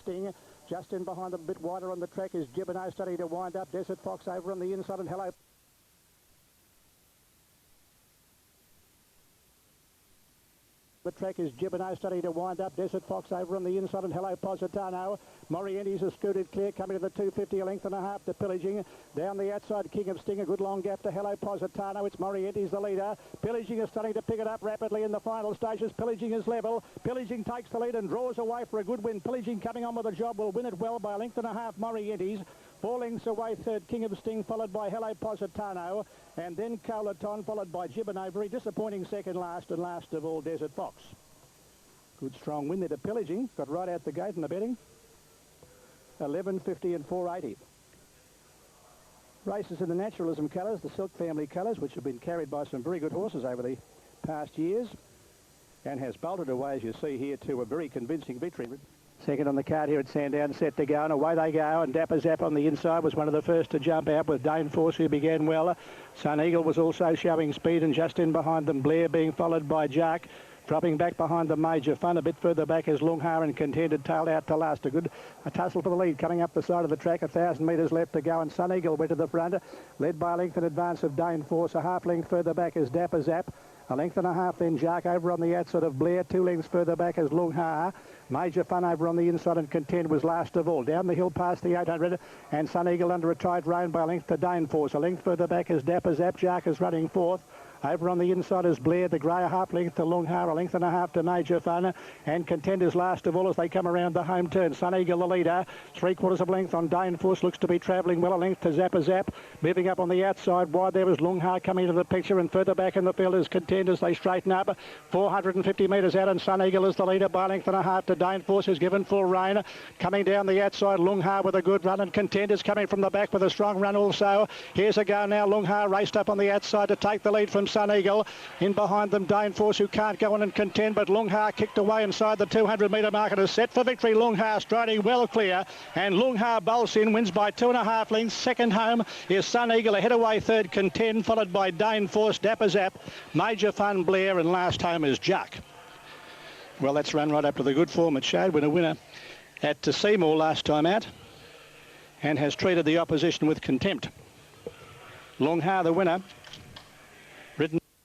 Sting. Just in behind them, a bit wider on the track is Gibbono starting to wind up. Desert Fox over on the inside and Hello. The track is Gibbono starting to wind up. Desert Fox over on the inside and Hello Positano. Morienti's has scooted clear, coming to the 250, a length and a half to Pillaging. Down the outside, King of Sting, a good long gap to Hello Positano. It's Morienti's the leader. Pillaging is starting to pick it up rapidly in the final stages. Pillaging is level. Pillaging takes the lead and draws away for a good win. Pillaging coming on with a job will win it well by a length and a half. Morienti's 4 lengths away, third King of Sting, followed by Hello Positano, and then Colaton, followed by Gibbono. Very disappointing second last, and last of all, Desert Fox. Good strong win there to Pillaging. Got right out the gate in the betting. 11.50 and 4.80. Races in the naturalism colours, the Silk family colours, which have been carried by some very good horses over the past years, and has bolted away, as you see here, to a very convincing victory. Second on the card here at Sandown, set to go, and away they go, and Dapper Zap on the inside was one of the first to jump out with Dane Force, who began well. Sun Eagle was also showing speed, and just in behind them, Blair being followed by Jack. Dropping back behind the Major Fun, a bit further back is Lunghar and Contended, tailed out to last. A tussle for the lead, coming up the side of the track, 1,000 metres left to go, and Sun Eagle went to the front, led by a length in advance of Dane Force. A half length further back is Dapper Zap. A length and a half then Jack over on the outside of Blair. 2 lengths further back is Lunghar. Major Fun over on the inside, and Contend was last of all. Down the hill past the 800, and Sun Eagle under a tight rein by a length to Dane Force. A length further back is Dapper Zap. Jack is running fourth. Over on the inside is Blair, the grey, a half length to Lunghar, a length and a half to Major Fun, and Contenders last of all as they come around the home turn. Sun Eagle the leader, 3/4 of length on Dane Force, looks to be travelling well, a length to Zappa Zap. Moving up on the outside, wide there was Lunghar coming into the picture, and further back in the field is Contenders. They straighten up, 450 metres out, and Sun Eagle is the leader by a length and a half to Dane Force, who's given full rein. Coming down the outside, Lunghar with a good run, and Contenders coming from the back with a strong run also. Here's a go now, Lunghar raced up on the outside to take the lead from Sun Eagle. In behind them, Dane Force, who can't go on and contend, but Lunghar kicked away inside the 200-metre mark and is set for victory. Lunghar striding well clear, and Lunghar bolts in, wins by 2.5 lengths. Second home is Sun Eagle, ahead away third Contend, followed by Dane Force, Dapper Zap, Major Fun, Blair, and last home is Jack. Well, that's run right up to the good form it showed when a winner at Seymour last time out, and has treated the opposition with contempt. Lunghar, the winner.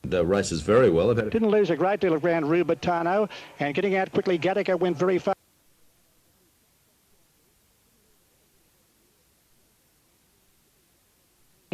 Races very well. Didn't lose a great deal of ground, Rubertano, and getting out quickly, Gattaca went very fast.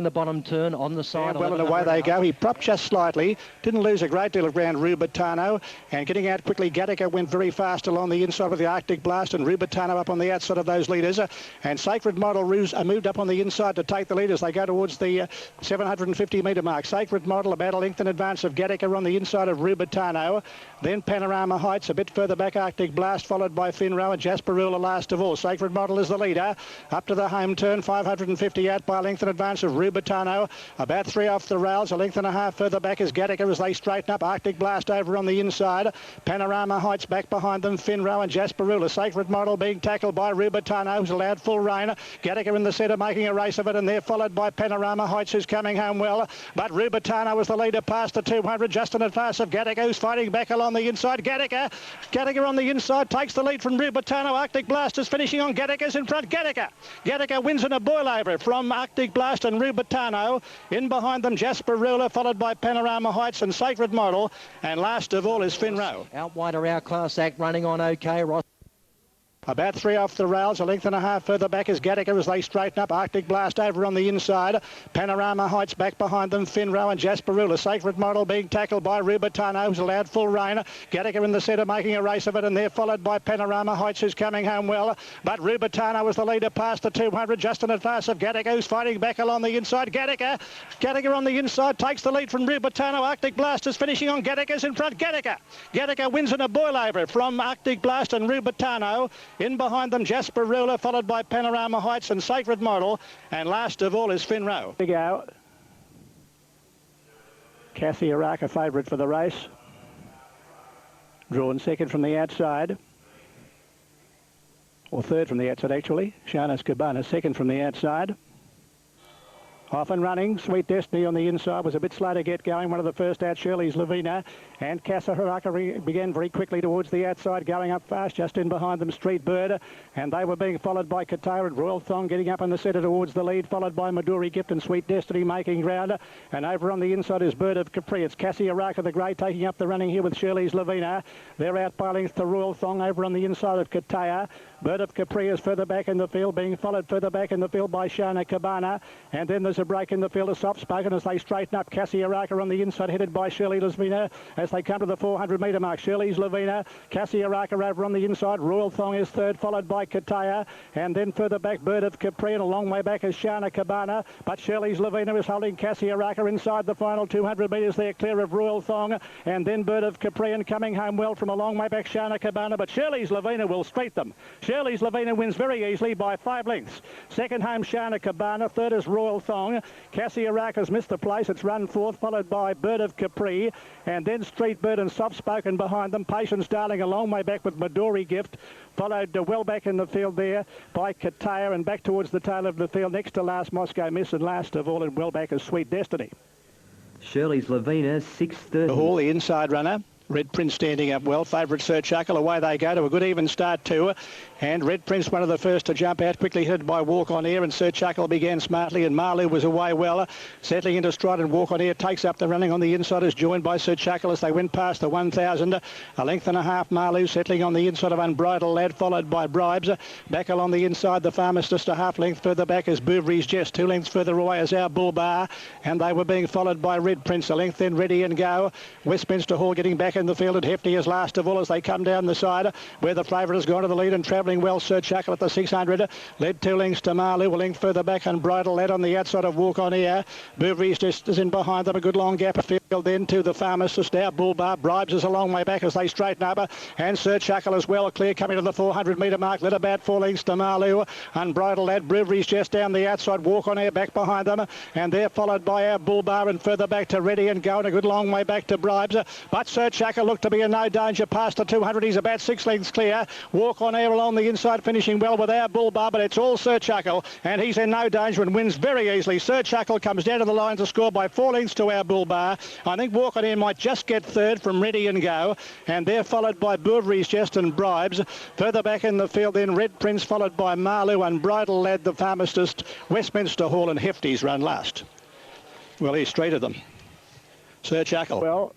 The bottom turn on the side. Well, and away they go. He propped just slightly. Didn't lose a great deal of ground, Rubertano. And getting out quickly, Gattaca went very fast along the inside with the Arctic Blast, and Rubertano up on the outside of those leaders. And Sacred Model moved up on the inside to take the lead as they go towards the 750-metre mark. Sacred Model about a length in advance of Gattaca on the inside of Rubertano. Then Panorama Heights, a bit further back, Arctic Blast, followed by Finrow and Jasperula last of all. Sacred Model is the leader. Up to the home turn, 550 out by a length in advance of Rubertano. About 3 off the rails, a length and a half further back is Gattaca as they straighten up. Arctic Blast over on the inside. Panorama Heights back behind them, Finrow and Jasperula. Sacred Model being tackled by Rubertano, who's allowed full rein. Gattaca in the centre making a race of it, and they're followed by Panorama Heights, who's coming home well. But Rubertano was the leader past the 200, just in advance of Gattaca, who's fighting back along the inside. Gattaca on the inside takes the lead from Rubertano. Arctic Blast is finishing on Gattaca's in front. Gattaca wins in a boil over from Arctic Blast and Rubertano. In behind them, Jasperula, followed by Panorama Heights and Sacred Model. And last of all is Finrow. Out wider, our class act running on okay. Ross. About 3 off the rails, a length and a half further back is Gattaca as they straighten up. Arctic Blast over on the inside. Panorama Heights back behind them, Finrow and Jasperula. Sacred Model being tackled by Rubertano, who's allowed full rein. Gattaca in the centre making a race of it, and they're followed by Panorama Heights, who's coming home well. But Rubertano was the leader past the 200, just in advance of Gattaca, who's fighting back along the inside. Gattaca on the inside takes the lead from Rubertano. Arctic Blast is finishing on Gattaca's in front. Gattaca wins in a boil over from Arctic Blast and Rubertano. In behind them, Jasperula, followed by Panorama Heights and Sacred Model. And last of all is Finrow. Big out. Cassie Araka favourite for the race. Drawn second from the outside. Or third from the outside, actually. Shanas Cabana second from the outside. Off and running, Sweet Destiny on the inside was a bit slow to get going. One of the first out, Shirley's Lavina, and Casa Haraka began very quickly towards the outside, going up fast. Just in behind them, Street Bird, and they were being followed by Katara and Royal Thong getting up in the centre towards the lead, followed by Maduri Gift and Sweet Destiny making ground. And over on the inside is Bird of Capri. It's Cassie Haraka the Grey taking up the running here with Shirley's Lavina. They're out by length to Royal Thong over on the inside of Kataya. Bird of Capri is further back in the field, being followed further back in the field by Shana Cabana. And then there's a break in the field of Soft Spoken as they straighten up. Cassie Haraka on the inside, headed by Shirley's Lavina as they come to the 400 metre mark. Shirley's Lavina, Cassie Haraka over on the inside. Royal Thong is third, followed by Kataya. And then further back, Bird of Capri, and a long way back is Shana Cabana. But Shirley's Lavina is holding Cassie Haraka inside the final 200 metres there, clear of Royal Thong. And then Bird of Capri, and coming home well from a long way back, Shana Cabana. But Shirley's Lavina will street them. Shirley's Lavina wins very easily by 5 lengths. Second home, Shana Cabana. Third is Royal Thong. Cassie Haraka's missed the place. It's run fourth, followed by Bird of Capri. And then Street Bird and Soft Spoken behind them. Patience Darling a long way back with Maduri Gift. Followed well back in the field there by Kataya, and back towards the tail of the field next to last Moscow Miss, and last of all and well back is Sweet Destiny. Shirley's Lavina, 6:30. Hall, the inside runner. Red Prince standing up well. Favourite Sir Chuckle. Away they go to a good even start too. And Red Prince, one of the first to jump out, quickly headed by Walk on Air. And Sir Chuckle began smartly, and Marlou was away well. Settling into stride, and Walk on Air takes up the running on the inside, is joined by Sir Chuckle as they went past the 1,000. A length and a half, Marlou settling on the inside of Unbridled Lad, followed by Bribes. Back along the inside, the Farmers just a half length further back is Bouvery's Jest. 2 lengths further away is Our Bull Bar. And they were being followed by Red Prince. A length then Ready and Go. Westminster Hall getting back in the field, and Hefty is last of all as they come down the side where the favourite has gone to the lead and travelling well. Sir Chuckle at the 600, led 2 lengths to Marlou, a length further back, and Bridal Lad on the outside of Walk on Air. Bouvery's just is in behind them, a good long gap of field then to the Pharmacist. Now Bull Bar. Bribes is a long way back as they straighten up, and Sir Chuckle as well clear coming to the 400 metre mark, led about 4 lengths to Marlou, and Bridal Lad. Bouvery's just down the outside, Walk on Air back behind them, and they're followed by Our Bull Bar, and further back to Ready and Go, and a good long way back to Bribes. But Sir Chuckle looked to be in no danger past the 200. He's about 6 lengths clear. Walk on Air along the inside, finishing well with Our Bull Bar, but it's all Sir Chuckle, and he's in no danger and wins very easily. Sir Chuckle comes down to the line to score by 4 lengths to Our Bull Bar. I think Walk on Air might just get third from Ready and Go, and they're followed by Bouvery's Jest and Bribes. Further back in the field then Red Prince, followed by Marlou and Bridal Lad, the Pharmacist. Westminster Hall and Hefty's run last. Well, he's straight at them. Sir Chuckle. Well,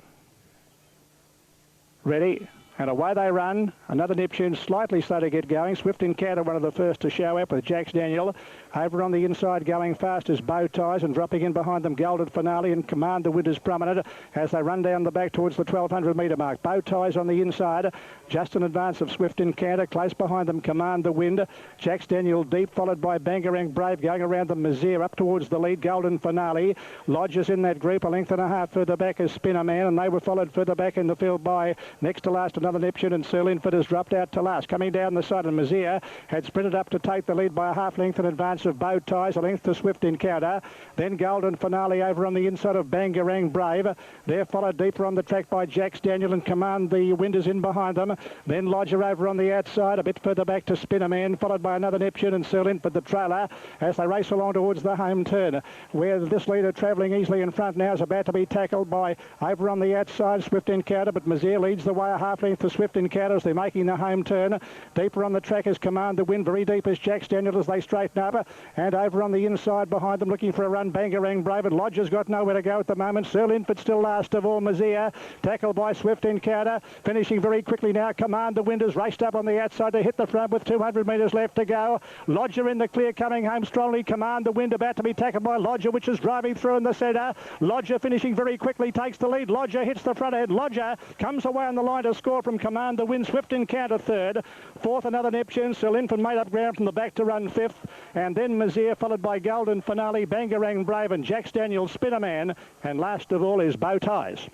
Ready. And away they run. Another Neptune slightly slow to get going. Swift Encounter, one of the first to show up with Jax Daniel. Over on the inside going fast is Bow Ties, and dropping in behind them Golden Finale and Command the Wind is prominent as they run down the back towards the 1,200 metre mark. Bow Ties on the inside, just in advance of Swift Encounter. Close behind them Command the Wind. Jax Daniel deep, followed by Bangarang Brave going around the Mazir up towards the lead. Golden Finale. Lodges in that group. A length and a half further back is Spinner Man, and they were followed further back in the field by next to last another Neptune, and Sir Linford has dropped out to last. Coming down the side, and Mazir had sprinted up to take the lead by a half length in advance of Bow Ties, a length to Swift Encounter. Then Golden Finale over on the inside of Bangarang Brave. They're followed deeper on the track by Jax Daniel, and Command the Wind is in behind them. Then Lodger over on the outside, a bit further back to Spinner Man, followed by another Neptune and Sir Linford the trailer as they race along towards the home turn, where this leader travelling easily in front now is about to be tackled by over on the outside Swift Encounter, but Mazir leads the way a half length to Swift Encounter as they're making the home turn. Deeper on the track is Command the Wind, very deep is Jax Daniel as they straighten up, and over on the inside behind them looking for a run Bangarang Brave, and Lodger's got nowhere to go at the moment. Sir Linford still last of all. Mazir tackled by Swift Encounter, finishing very quickly now. Command the Wind has raced up on the outside to hit the front with 200 metres left to go. Lodger in the clear coming home strongly. Command the Wind about to be tackled by Lodger, which is driving through in the centre. Lodger finishing very quickly takes the lead. Lodger hits the front end. Lodger comes away on the line to score from Command the Wind. Swift Encounter third. Fourth another Neptune. Sir Linford made up ground from the back to run fifth, and then Mazir followed by Golden Finale, Bangarang Brave and Jax Daniel, Spinnerman, and last of all is Bow Ties.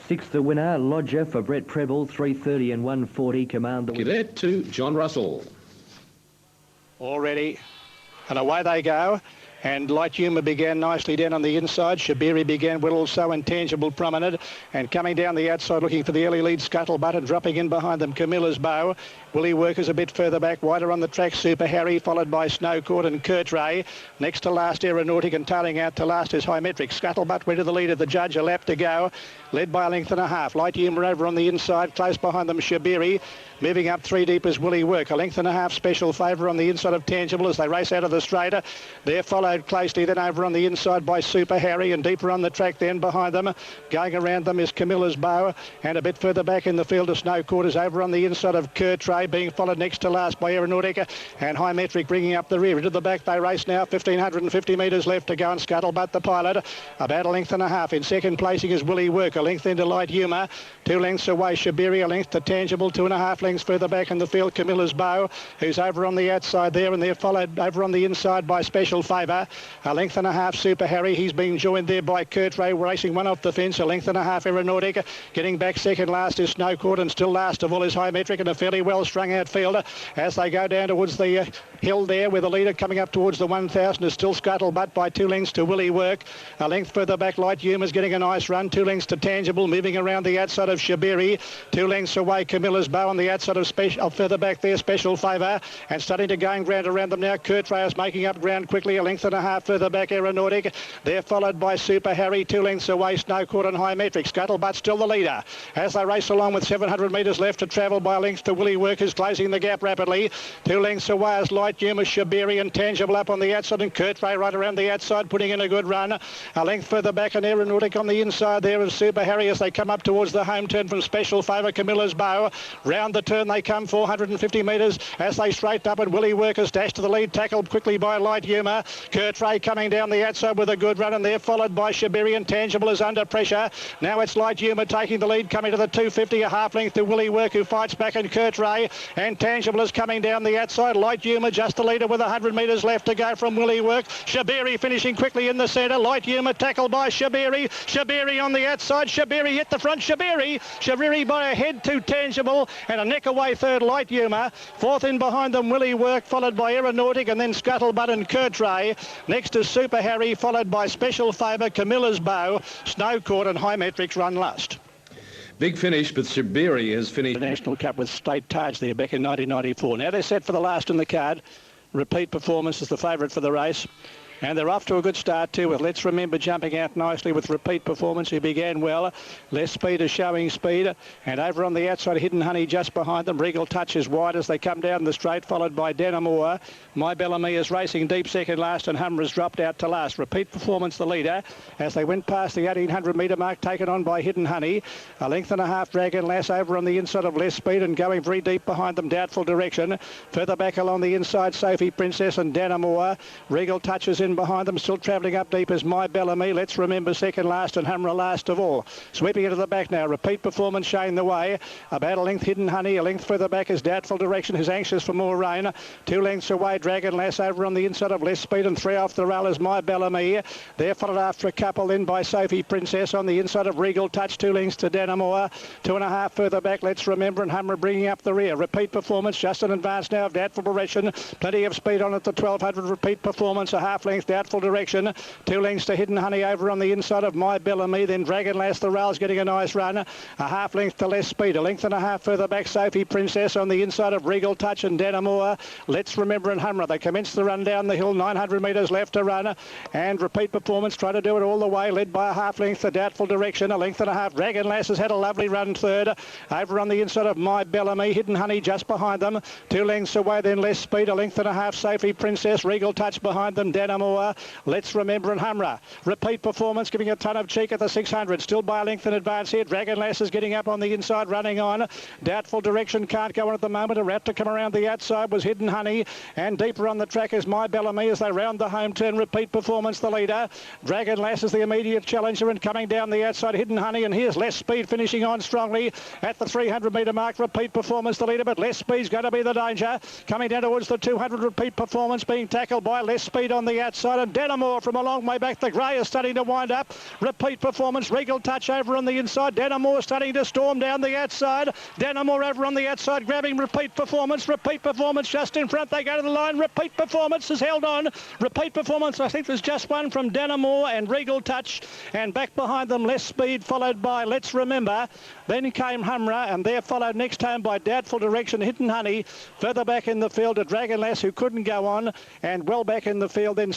Sixth the winner, Lodger for Brett Preble, 3:30 and 1:40. Command the Wind. Give it to John Russell. All ready, and away they go. And Light Humour began nicely down on the inside. Shabiri began well also, Intangible prominent. And coming down the outside looking for the early lead, Scuttlebutt, and dropping in behind them, Camilla's Bow. Willie Workers a bit further back, wider on the track, Super Harry, followed by Snow Court and Kurtray. Next to last, Aeronautic, and tailing out to last is High Metric. Scuttlebutt went to the lead of the judge, a lap to go, led by a length and a half. Light Humour over on the inside, close behind them, Shabiri. Moving up 3 deep is Willie Work. A length and a half special favour on the inside of Tangible as they race out of the straighter. They're followed closely then over on the inside by Super Harry, and deeper on the track then behind them. Going around them is Camilla's Bow, and a bit further back in the field of Snow Court is over on the inside of Kurtray, being followed next to last by Aeronautica, and High Metric bringing up the rear. Into the back they race now, 1,550 metres left to go, and Scuttlebutt the pilot. About a length and a half. In second placing is Willie Work, a length into Light Humour. 2 lengths away, Shabiri, a length to Tangible, 2.5 lengths further back in the field, Camilla's Bow, who's over on the outside there, and they're followed over on the inside by Special Favour. A length and a half, Super Harry. He's been joined there by Kurtray, racing one off the fence. A length and a half, Aeronautic. Getting back second last is Snow Court, and still last of all is High Metric, and a fairly well strung out fielder as they go down towards the hill there, with the leader coming up towards the 1,000 is still Scuttlebutt by 2 lengths to Willie Work. A length further back, Light Humour's getting a nice run. 2 lengths to Tangible, moving around the outside of Shabiri. 2 lengths away, Camilla's Bow on the outside of further back there, Special Favour, and starting to gain ground around them now. Kurtray is making up ground quickly. A length and a half further back, Aeronautic. They're followed by Super Harry. 2 lengths away, Snow Court and High Metric. Scuttlebutt still the leader as they race along with 700 metres left to travel by a length to Willie Work, who's closing the gap rapidly. 2 lengths away as Light Humour, Shabiri and Tangible up on the outside, and Kurtray right around the outside putting in a good run. A length further back, and Aeronautic on the inside there is Super Harry as they come up towards the home turn from Special Favour, Camilla's Bow. Round the turn they come, 450 metres as they straight up, and Willie Workers dash to the lead, tackled quickly by Light Humour. Kurtray coming down the outside with a good run, and they're followed by Shabiri, and Tangible is under pressure. Now it's Light Humour taking the lead, coming to the 250, a half length to Willie Work, who fights back, and Kurtray, and Tangible is coming down the outside. Light Humour just the leader with 100 metres left to go from Willie Work. Shabiri finishing quickly in the centre. Light Humour tackled by Shabiri. Shabiri on the outside. Shabiri hit the front. Shabiri by a head to Tangible, and a neck away third, Light Humour. Fourth in behind them, Willie Work, followed by Aeronautic, and then Scuttlebutt and Kurtray. Next is Super Harry, followed by Special Favour, Camilla's Bow, Snow Court and High Metrics run last. Big finish, but Shabiri has finished The National Cup with State Taj there back in 1994. Now they're set for the last in the card. Repeat Performance is the favourite for the race. And they're off to a good start too, with Let's Remember jumping out nicely with Repeat Performance, who began well. Less Speed is showing speed. And over on the outside, Hidden Honey just behind them. Regal Touch is wide as they come down the straight, followed by Danamore. My Bellamy is racing deep second last, and Hummer has dropped out to last. Repeat Performance the leader as they went past the 1,800 metre mark, taken on by Hidden Honey. A length and a half, Dragon Lass over on the inside of Less Speed, and going very deep behind them, Doubtful Direction. Further back along the inside, Sophie Princess and Danamore. Regal Touch is in behind them, still travelling up deep as My Bellamy. Let's Remember second last, and Hummer last of all. Sweeping into the back now, Repeat Performance showing the way. About a length, Hidden Honey. A length further back is Doubtful Direction, who's anxious for more rain. 2 lengths away, Dragon Lass over on the inside of Less Speed, and 3 off the rail is My Bellamy. They're followed after a couple then by Sophie Princess on the inside of Regal Touch. 2 lengths to Danamore. 2.5 further back, Let's Remember, and Hummer bringing up the rear. Repeat Performance just in advance now of Doubtful Direction. Plenty of speed on at the 1,200. Repeat Performance, a half length, Doubtful Direction. 2 lengths to Hidden Honey over on the inside of My Bellamy. Then Dragon Lass, the rail's getting a nice run. A half length to Less Speed. A length and a half further back, Sophie Princess on the inside of Regal Touch and Danamore. Let's Remember and Hummer. They commence the run down the hill. 900 metres left to run. And Repeat Performance try to do it all the way, led by a half length to Doubtful Direction. A length and a half. Dragon Lass has had a lovely run third. Over on the inside of My Bellamy. Hidden Honey just behind them. 2 lengths away, then Less Speed. A length and a half, Sophie Princess. Regal Touch behind them. Danamore. Let's Remember and Hummer. Repeat Performance giving a ton of cheek at the 600. Still by a length in advance here. Dragon Lass is getting up on the inside, running on. Doubtful Direction can't go on at the moment. A rat to come around the outside was Hidden Honey. And deeper on the track is My Bellamy as they round the home turn. Repeat Performance the leader. Dragon Lass is the immediate challenger, and coming down the outside, Hidden Honey. And here's Less Speed finishing on strongly at the 300 metre mark. Repeat Performance the leader, but Less Speed's going to be the danger. Coming down towards the 200. Repeat Performance being tackled by Less Speed on the outside. outside, and Denimore from a long way back. The grey is starting to wind up. Repeat Performance, Regal Touch over on the inside. Denimore starting to storm down the outside. Denimore over on the outside, grabbing Repeat Performance. Repeat Performance just in front. They go to the line. Repeat Performance has held on. Repeat Performance, I think there's just one from Denimore and Regal Touch, and back behind them Less Speed, followed by Let's Remember. Then came Humra, and they're followed next home by Doubtful Direction, Hidden Honey. Further back in the field, a Dragon Lass who couldn't go on, and well back in the field then